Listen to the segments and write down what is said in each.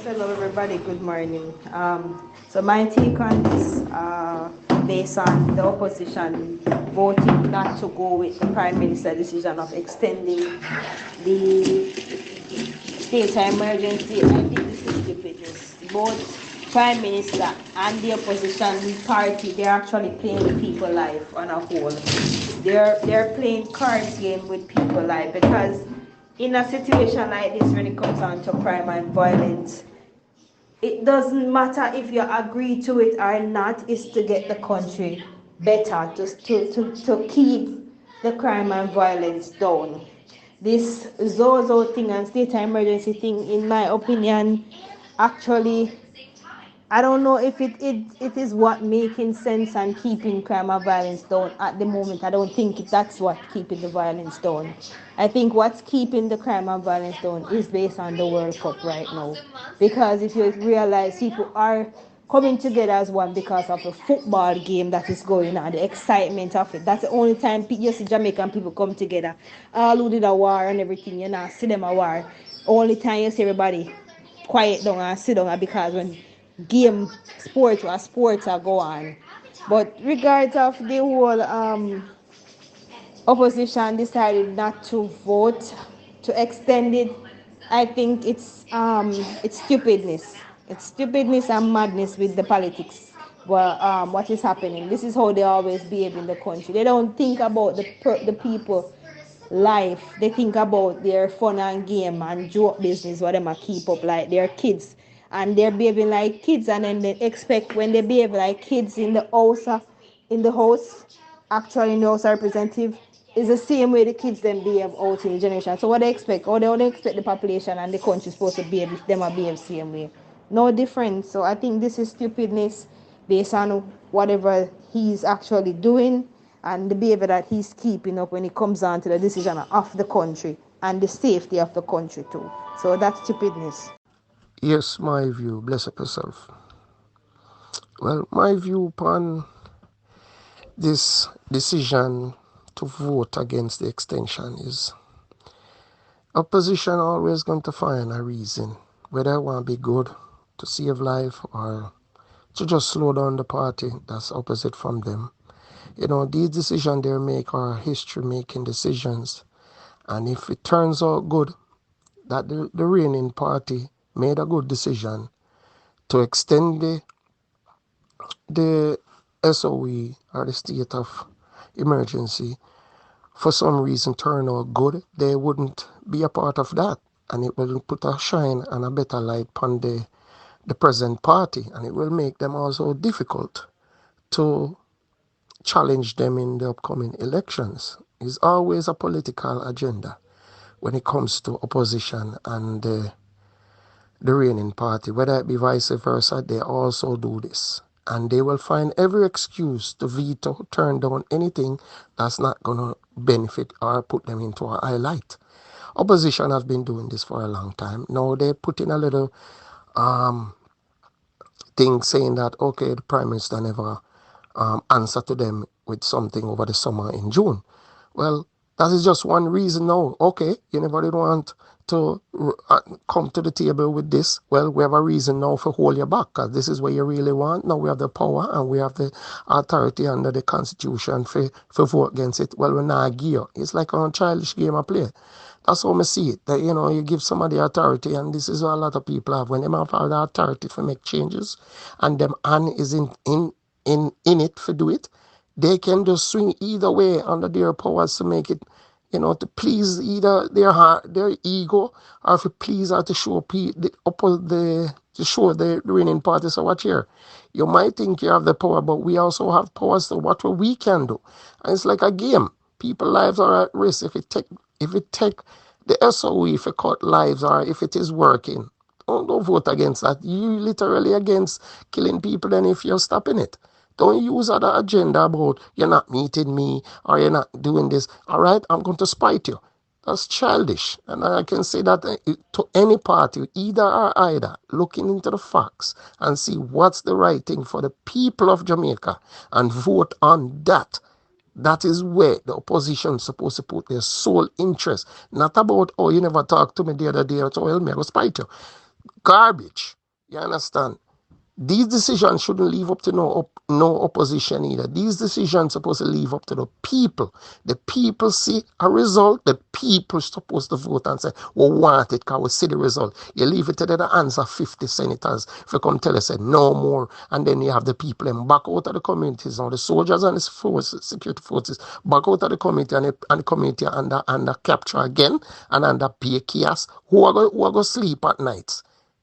Hello, everybody. Good morning. So my take on this, based on the opposition voting not to go with the Prime Minister's decision of extending the state of emergency, I think this is stupidness. Both Prime Minister and the opposition party, they're actually playing with people's life on a whole. They're playing cards game with people's life because in a situation like this, when it comes down to crime and violence, it doesn't matter if you agree to it or not, is to get the country better, to keep the crime and violence down. This Zozo thing and state of emergency thing, in my opinion, actually, I don't know if it is what making sense and keeping crime and violence down at the moment. I don't think that's what keeping the violence down. I think what's keeping the crime and violence down is based on the World Cup right now. Because if you realize people are coming together as one because of a football game that is going on, the excitement of it. That's the only time you see Jamaican people come together. All who did a war and everything, you know, see them a war. Only time you see everybody quiet down and sit down because when game sports are go on. But regards of the whole opposition decided not to vote to extend it, I think it's stupidness. It's stupidness and madness with the politics. Well, what is happening? This is how they always behave in the country. They don't think about the people life. They think about their fun and game and joke business, what them a keep up like their kids. And they're behaving like kids, and then they expect when they behave like kids in the house, actually in the house of representative, is the same way the kids then behave out in the generation. So what they expect, or they only expect the population and the country supposed to behave if them are behave the same way. No difference. So I think this is stupidness based on whatever he's actually doing and the behavior that he's keeping up when it comes down to the decision of the country and the safety of the country too. So that's stupidness. Yes, my view, bless up yourself. Well, my view upon this decision to vote against the extension is opposition always going to find a reason, whether it want to be good, to save life, or to just slow down the party that's opposite from them. You know, these decisions they make are history making decisions. And if it turns out good that the reigning party made a good decision to extend the SOE or the state of emergency for some reason turn out good, they wouldn't be a part of that. And it will put a shine and a better light upon the present party. And it will make them also difficult to challenge them in the upcoming elections. It's always a political agenda when it comes to opposition and the reigning party, whether it be vice versa, they also do this. And they will find every excuse to veto, turn down anything that's not going to benefit or put them into a highlight. Opposition has been doing this for a long time. Now they put in a little thing saying that, okay, the Prime Minister never answered to them with something over the summer in June. Well, that is just one reason now. Okay, you never did want to come to the table with this. Well, we have a reason now for hold you back, because this is what you really want. Now we have the power and we have the authority under the Constitution for vote against it. Well, we're not give you. It's like a childish game of play. That's how I see it. That, you know, you give somebody authority, and this is what a lot of people have. When they have the authority to make changes, and them hand is in it for do it, they can just swing either way under their powers to make it, you know, to please either their heart, their ego, or to please or to show to show the reigning party. So watch here. You might think you have the power, but we also have powers to what we can do. And it's like a game. People's lives are at risk if it take the SOE if it cut lives or if it is working. Don't vote against that. You literally against killing people, and if you're stopping it. Don't use other agenda about you're not meeting me or you're not doing this. All right, I'm going to spite you. That's childish. And I can say that to any party, either or either, looking into the facts and see what's the right thing for the people of Jamaica and vote on that. That is where the opposition is supposed to put their sole interest. Not about, oh, you never talked to me the other day, so well, me I go spite you. Garbage. You understand? These decisions shouldn't leave up to no opposition either. These decisions supposed to leave up to the people. The people see a result. The people supposed to vote and say, we want it because we see the result. You leave it to the hands of 50 senators. If you come tell us, say, no more. And then you have the people and back out of the communities. Now the soldiers and the forces, security forces, back out of the community and the community under capture again and under pay chaos. Who are going to sleep at night?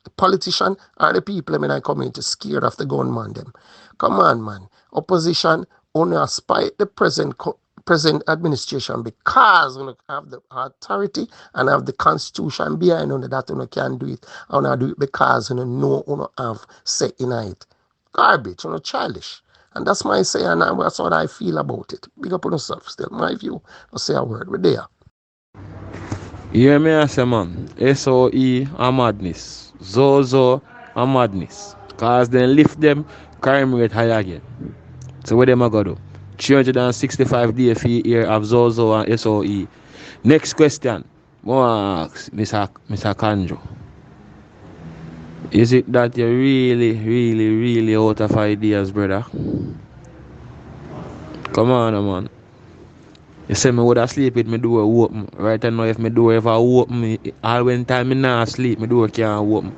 The politician or the people in the community scared of the gunman them. Come on, man. Opposition only spite the present administration because we have the authority and have the constitution behind on that you can do it. And do it because you know you have say in it. Garbage, childish. And that's my say, and that's what I feel about it. Big up on yourself still. My view. I'll say a word. We're there. Yeah, me I say, man, SOE a madness. Zozo a madness. Cause then lift them, crime rate high again. So what them a go do? 365 DFE here of Zozo and SOE. Next question. More ask Mr. Kanjo. Is it that you're really out of ideas, brother? Come on, man. You say me would have sleep with my door open. Right now, if my door ever open, all when time me not sleep, my door can't open.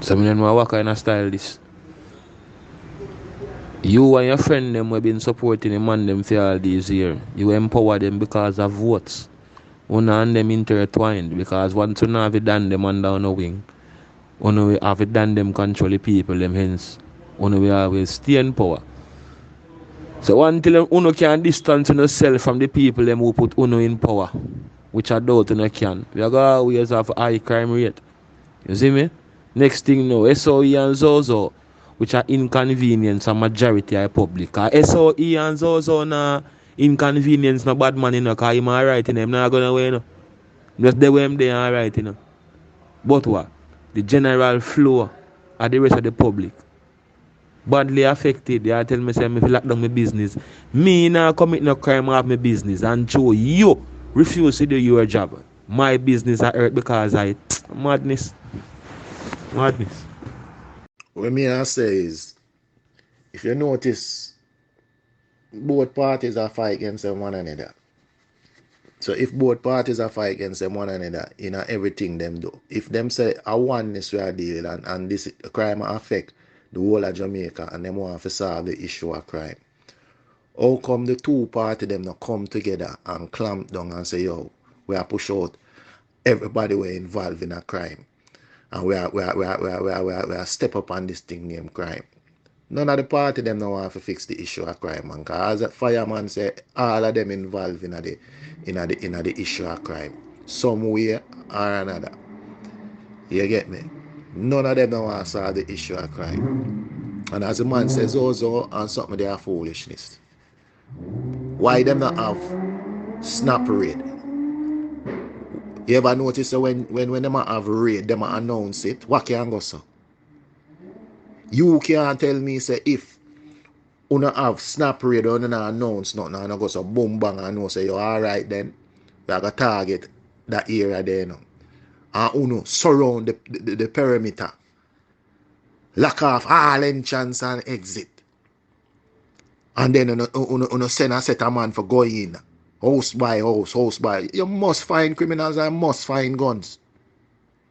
So me don't know what kind of style this. You and your friend them have been supporting the man them for all these years. You empower them because of votes. Una and them intertwined because once you have it done them under on a wing, una have it done them control the people them hence. Una will always stay in power. So until uno can distance yourself from the people them who put uno in power, which I doubt uno can, we are going to always have high crime rate. You see me? Next thing now, SOE and Zozo, which are inconvenience and majority of public. Because SOE and Zozo na inconvenience no bad man, because him alright, him not going away, no. Just the way him they alright, But what? The general flow of the rest of the public badly affected. They tell me, say, if you lock down my business, me now commit no crime of my business and show you refuse to do your job. My business are hurt because I madness. Madness. What me I say is, if you notice, both parties are fight against one another. So if both parties are fight against one another in everything them do, if them say a oneness we are dealing and this crime affect the whole of Jamaica and them want to solve the issue of crime, how come the two parties them not come together and clamp down and say, yo, we are push out everybody we're involved in a crime and we are step up on this thing named crime. None of the party them now want to fix the issue of crime, man. Cause as a fireman say, all of them involved in the issue of crime, some way or another. You get me? None of them now want to solve the issue of crime. And as the man says, Zozo and something they are foolishness. Why them not have snap raid? You ever notice that when them have raid, them announce it? What can go so? You can't tell me say if una have snap raid or una announce nothing and I go so boom bang and know say you alright then we are gonna target that area there now. And uno surround the perimeter. Lock off all entrance and exit. And then uno send a set of man for go in. House by house by. You must find criminals and must find guns.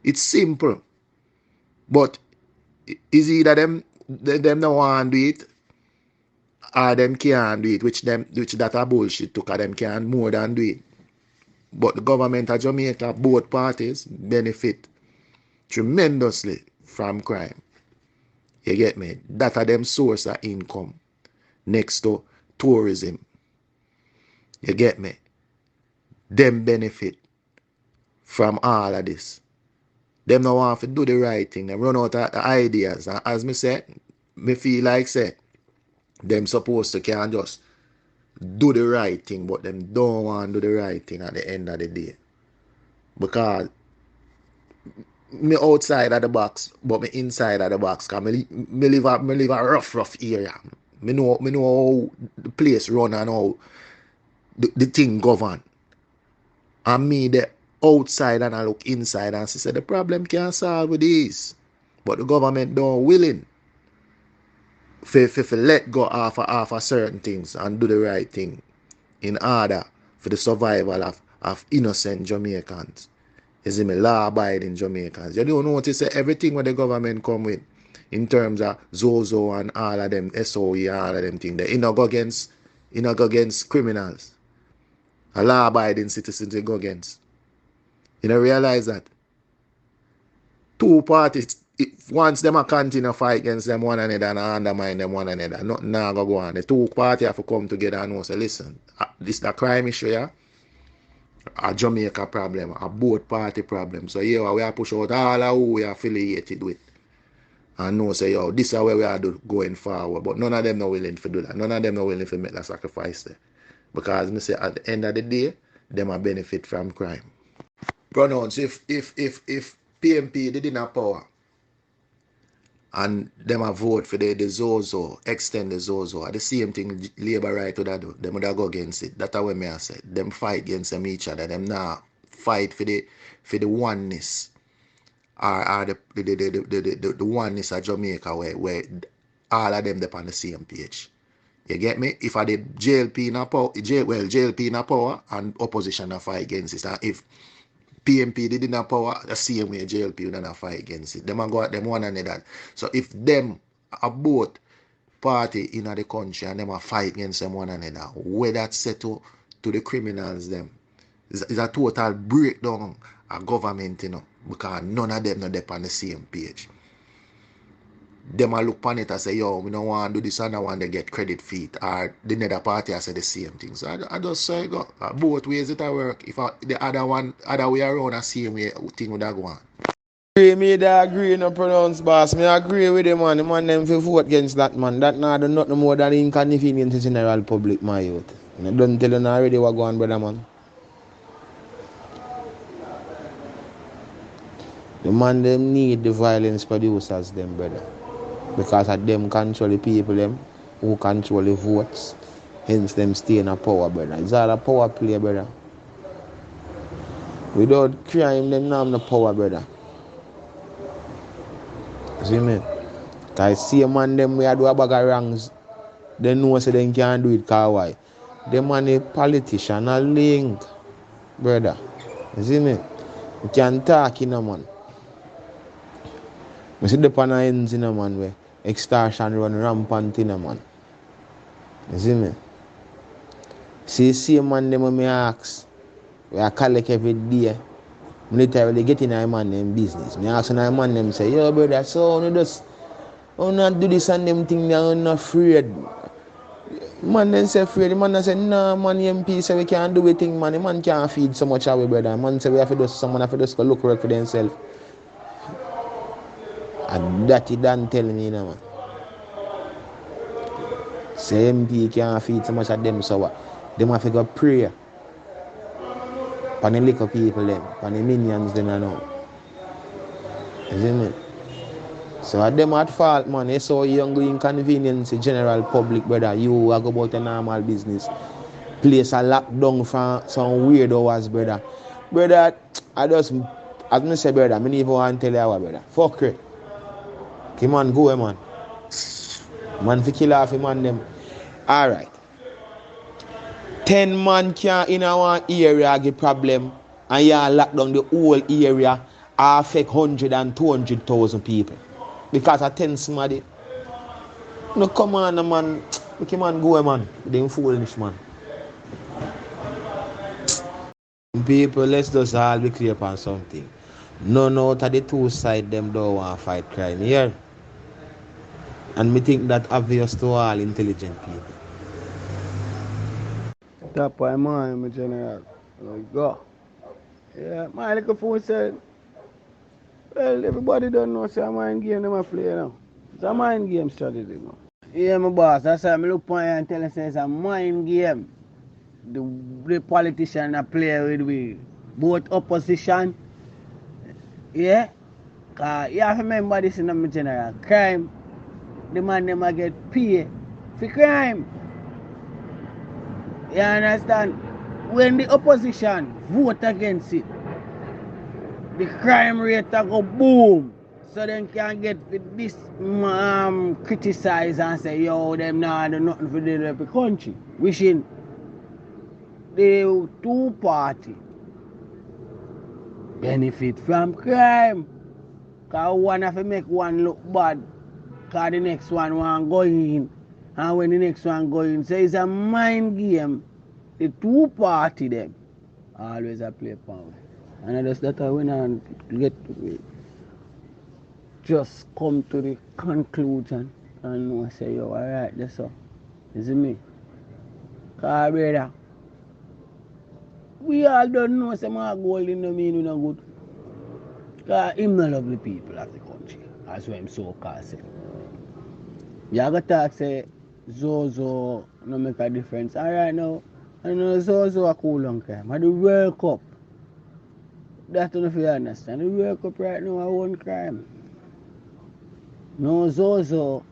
It's simple. But is either them no want to do it or them can't do it, which that a bullshit to cause them can more than do it. But the government of Jamaica, both parties benefit tremendously from crime. You get me? That are them source of income next to tourism. You get me? Them benefit from all of this. Them no want to do the right thing. They run out of the ideas. And as me say, me feel like say, them supposed to can just do the right thing, but them don't want to do the right thing at the end of the day. Because me outside of the box, but me inside of the box. Cause me live a rough area. Me know how the place run and how the thing govern. And me outside and I look inside and say the problem can't solve with this. But the government don't willing for let go of certain things and do the right thing in order for the survival of innocent Jamaicans. You see me, law-abiding Jamaicans. You don't notice that everything what the government come with in terms of Zozo and all of them, SOE and all of them things, they go against criminals. A law-abiding citizens they go against. You don't realize that? Two parties, once them a continue fight against them one another and undermine them one another, nothing now go on. The two parties have to come together and say, listen, this is a crime issue, yeah? A Jamaica problem, a both party problem. So here we are push out all of who we are affiliated with. And know say, yo, this is where we are going forward. But none of them are willing to do that. None of them are willing to make that sacrifice there. Because me say at the end of the day, them are benefit from crime. Pronounce if PMP they didn't have power and them a vote for the Zozo, extend the Zozo, the same thing Labour right would do. Them would go against it. That's what me I said. Them fight against them each other. Them now fight for the oneness. Or the oneness of Jamaica where all of them on the same page. You get me? If I did JLP in a power, JLP in a power and opposition a fight against it. And if PMP didn't have power, the same way JLP would not fight against it. Them a go at them one another. So if them are both party in the country and them a fight against them one another, where that settle to the criminals them is a total breakdown of government, because none of them are on the same page. Them a look upon it and say, yo, we don't want to do this and I want to get credit feet. Or the other party I say the same thing. So I just say go. Both ways it work. If the other way around, the same way thing would go on. Me agree no pronounce boss. Me agree with them man. The man them fi vote against that man. That now do nothing more than inconvenience to general public, my youth. I don't tell you already what go on, brother man. The man them need the violence producers them, brother. Because of them control the people them who control the votes. Hence them stay in a power, brother. It's all a power play, brother. Without crime, them not have no power, brother. See me? Because see a man them we do a bag of wrongs. They know so they can't do it because why? Them man a politician a link, brother. You see me? You can talk in a man. I see the pan ends in a man where extortion run rampant in a man. You see me? See a man them when me ask, we are collect every day. Later they get in a man them business. Me ask a man them say, yo brother, so you just not do this and them thing, you're not afraid. Man then say afraid. The man say, nah man MP say we can't do a thing, man. The man can't feed so much away, brother. The man say we have to do someone have to just go look work for themselves. And that he done tell me, man. Say MP can't feed so much of them, so what? Them have to go pray. Pan the little people them, pan the minions them and all. You see me? So at them at fault, man. They saw you go inconvenience the general public, brother. You go about a normal business. Place a lockdown for some weird hours, brother. Brother, I just, as me say, brother, I don't even want to tell you what, brother. Fuck it. Come on, go, man. Man, fi kill off him man them. Alright. 10 man can in our area get problem and you lock down the whole area affect 100 and 200,000 people. Because of 10 somebody. No come on man. Make him man go man. They foolish man. People, let's just all be clear upon something. None out of the two sides them don't want to fight crime here. And me think that obvious to all intelligent people. Top of my mind, my general. Go. Yeah, my little phone said, well, everybody don't know it's a mind game them a play now. It's a mind game strategy, man. Yeah, my boss, that's why I look upon you and tell you it's a mind game. The politician a play with we. Both opposition. Yeah? You have to remember this in my general. Crime, the man them a get paid for crime. You understand? When the opposition vote against it, the crime rate go boom. So them can get this criticize and say, yo, them not do nothing for the country. Wishing the two party benefit from crime. Cause one have to make one look bad. Cause the next one want go in. And when the next one go in, so it's a mind game. The two party them always a play power. And that's that when I get to just come to the conclusion and say, yo, alright, that's all. Is it me? Cause brother, we all don't know some gold in the mean no good. Cause him not love the people of the country. That's what I'm so called say. You gotta talk say Zozo no make a difference. Alright now, I know Zozo a cool on crime. And the World Cup. That's not if you understand. The World Cup right now I won crime. No Zozo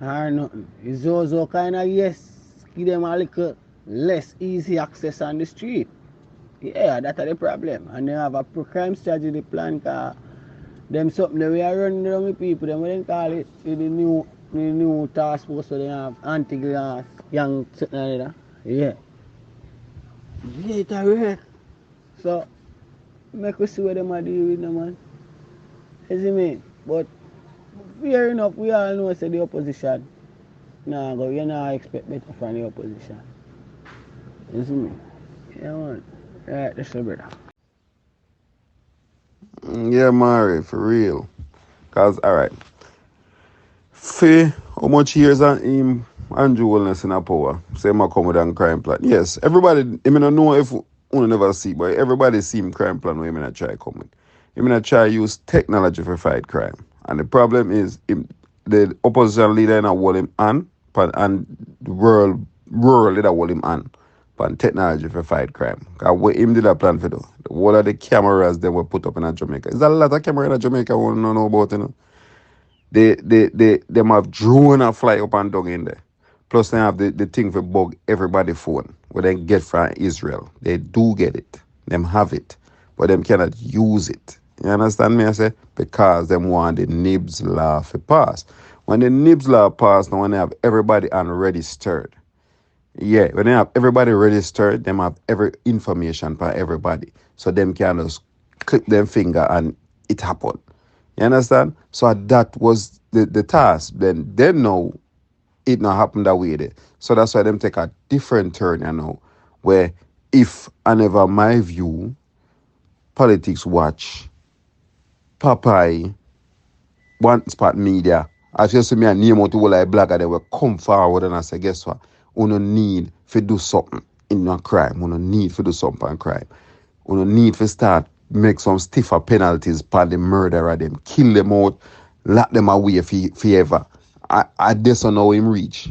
or nothing. The Zozo kinda yes, give them a little less easy access on the street. Yeah, that's the problem. And they have a crime strategy plan cause them something that we are running down with people, them what they call it the new task force so they have anti-glass young something like that. Yeah. Yeah, it's a wreck. So make us see what them are dealing with them, man. You see me? But fair enough, we all know say the opposition. Nah, go you not expect better from the opposition. You see me? Yeah, man. Right, that's the brother. Yeah, Mari, for real. Cause alright. For how much years and him Andrew Wellness in a power? Say my come with a crime plan. Yes, everybody I mean I know if one never see, but everybody see him crime plan where him in try come with. Him in try use technology for fight crime. And the problem is the opposition leader in a hold him on and the rural leader hold him on. Pan technology for fight crime. Cause what him did a plan for do. What are the cameras they were put up in Jamaica? There's a lot of cameras in Jamaica I want to know about, you know. Them have drone and fly up and down in there. Plus they have the thing for bug everybody phone where they get from Israel. They do get it. Them have it. But them cannot use it. You understand me? I say? Because them want the NIBS law to pass. When the NIBS law pass, now when they have everybody unregistered. Yeah, when they have everybody registered, them have every information for everybody. So them can just click them finger and it happen. You understand? So that was the task. Then now it not happen that way there. So that's why them take a different turn, you know, where if and ever my view, politics watch, Popeye, one spot media. I just see me a name out to all like blogger, they will come forward and I say, guess what? We don't need to do something in a crime. We don't need to do something in crime. We don't need to start make some stiffer penalties for the murderer them. Kill them out, lock them away forever. I just don't know him reach.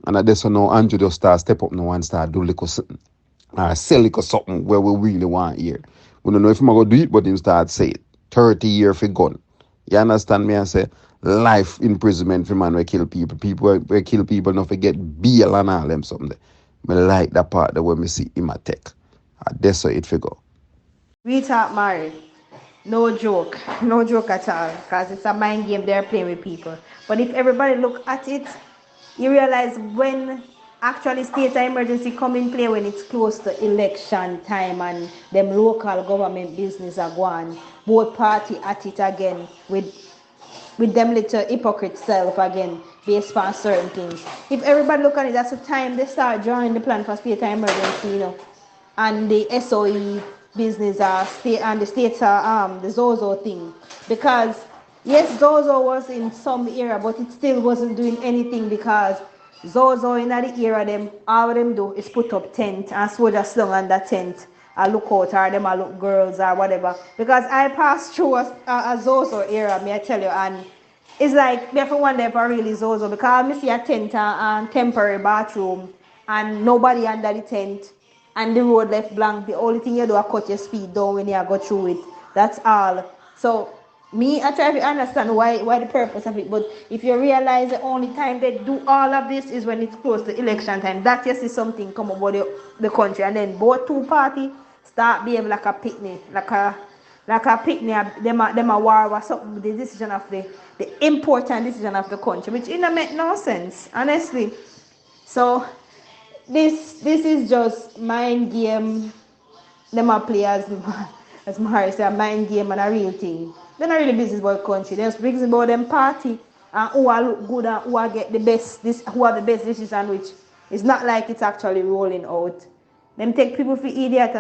And I just don't know Andrew just start step up now and start do little something. Or sell little something where we really want here. We don't know if I'm going to do it, but him start say it. 30 years for gun. You understand me? I say life imprisonment for man we kill people. People we kill people not forget BL and all them something. I like that part that when me see him attack. That's how it figure. We talk married. No joke. No joke at all. Because it's a mind game they're playing with people. But if everybody look at it, you realize when actually state of emergency come in play when it's close to election time and them local government business are going, both party at it again with them little hypocrite self again based on certain things. If everybody look at it, that's the time they start drawing the plan for state of emergency, you know. And the SOE business state and the states are the Zozo thing. Because yes, Zozo was in some era, but it still wasn't doing anything because Zozo in the era them all them do is put up tent and soldier slung on that tent. I look out or them I look girls or whatever. Because I passed through a Zozo era, may I tell you, and it's like me have to wonder if I really Zozo because I see a tent and temporary bathroom and nobody under the tent and the road left blank. The only thing you do is cut your speed down when you go through it. That's all. So me, I try to understand why the purpose of it. But if you realize the only time they do all of this is when it's close to election time, that you see something come about the country, and then both two parties start behaving like a picnic, like a like a picnic, them a war or something with the decision of the important decision of the country, which it don't make no sense, honestly. So this is just mind game. Them a play as Mario say, a mind game and a real thing. They're not really business about country. They're just business about them party and who are look good and who are get the best who are the best decision, which it's not like it's actually rolling out. Them take people for idiot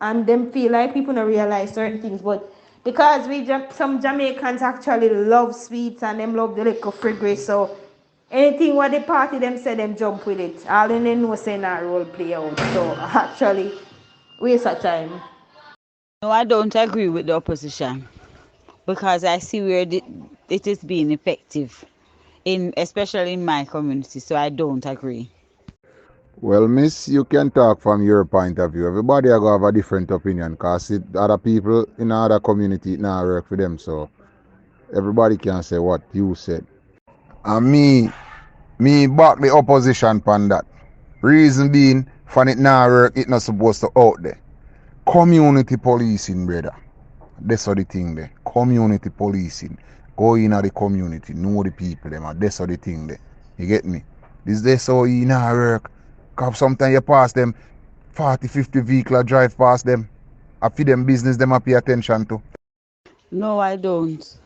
and them feel like people don't realize certain things, but because some Jamaicans actually love sweets and them love the little friggery, so anything what the party them say them jump with it. All they know say not role play out. So actually waste of time. No, I don't agree with the opposition because I see where it is being effective, especially in my community. So I don't agree. Well, miss, you can talk from your point of view. Everybody are going to have a different opinion because other people in other community it not work for them. So everybody can say what you said. And me back the opposition on that. Reason being, for it not work, it not supposed to out there. Community policing, brother. That's all the thing there. Community policing. Go in the community, know the people them. That's all the thing there. You get me? This how it not work. Cause sometimes you pass them 40, 50 vehicles drive past them. I feed them business them I pay attention to. No, I don't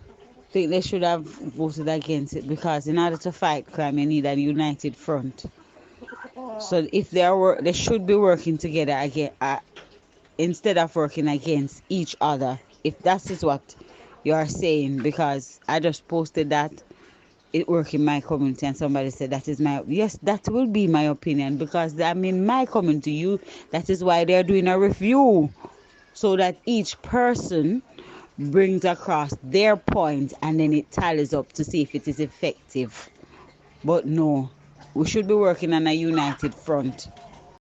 think they should have voted against it because in order to fight crime, you need a united front. So if they should be working together again instead of working against each other. If that is what you are saying, because I just posted that it work in my community and somebody said that is yes, that will be my opinion because I'm in my community. That is why they're doing a review so that each person brings across their point and then it tallies up to see if it is effective. But no, we should be working on a united front.